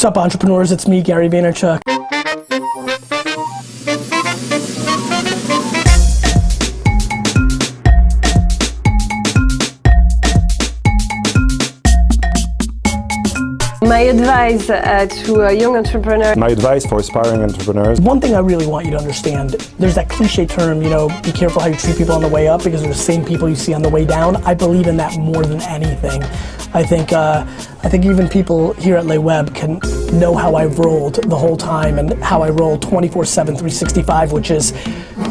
What's up, entrepreneurs? It's me, Gary Vaynerchuk. My advice to a young entrepreneur. My advice for aspiring entrepreneurs. One thing I really want you to understand, there's that cliche term, be careful how you treat people on the way up because they're the same people you see on the way down. I believe in that more than anything. I think even people here at LeWeb can know how I've rolled the whole time and how I roll 24/7, 365, which is,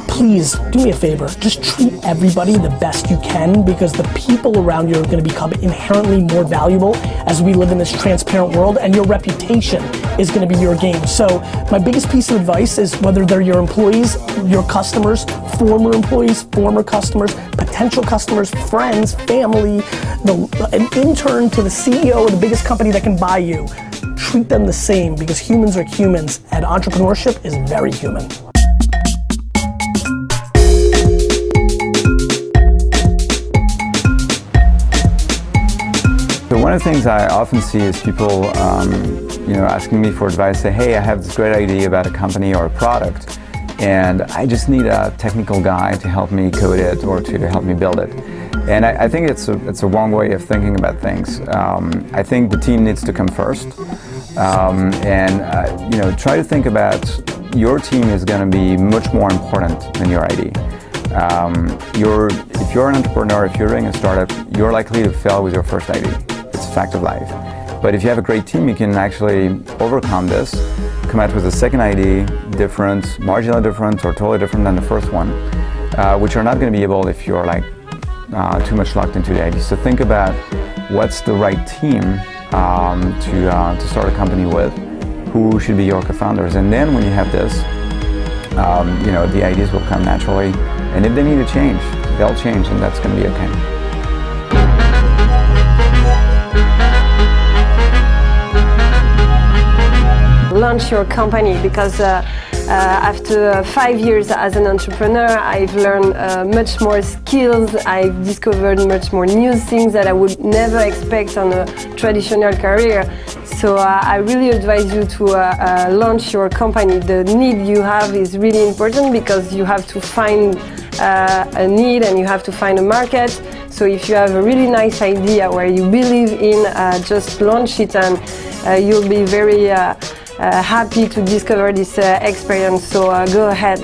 please do me a favor, just treat everybody the best you can because the people around you are going to become inherently more valuable as we live in this transparent world, and your reputation is going to be your game. So my biggest piece of advice is whether they're your employees, your customers, former employees, former customers, potential customers, friends, family, an intern to the CEO of the biggest company that can buy you, treat them the same because humans are humans and entrepreneurship is very human. So one of the things I often see is people asking me for advice, say, hey, I have this great idea about a company or a product and I just need a technical guy to help me code it or to help me build it. And I think it's a wrong way of thinking about things. I think the team needs to come first, try to think about your team is going to be much more important than your idea. If you're an entrepreneur, if you're doing a startup, you're likely to fail with your first idea. It's a fact of life. But if you have a great team, you can actually overcome this, come out with a second idea, different, marginally different, or totally different than the first one, which are not going to be able if you're too much locked into the idea. So think about what's the right team to start a company with, who should be your co-founders, and then when you have this, the ideas will come naturally, and if they need to change, they'll change, and that's going to be okay. Launch your company because after 5 years as an entrepreneur, I've learned much more skills. I've discovered much more new things that I would never expect on a traditional career. So I really advise you to launch your company. The need you have is really important because you have to find a need and you have to find a market. So if you have a really nice idea where you believe in, just launch it and you'll be very happy to discover this experience, so go ahead.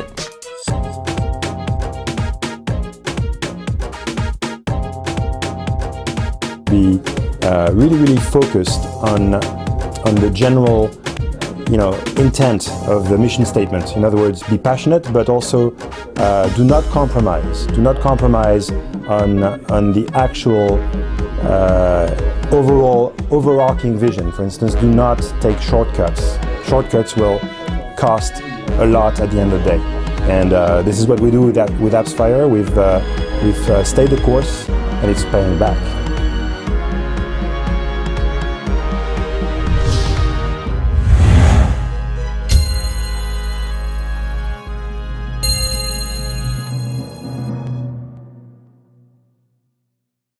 Be really focused on the general intent of the mission statement. In other words, be passionate, but also do not compromise. Do not compromise on the actual overarching vision. For instance, do not take shortcuts. Shortcuts will cost a lot at the end of the day. And this is what we do with Appsfire. We've stayed the course and it's paying back.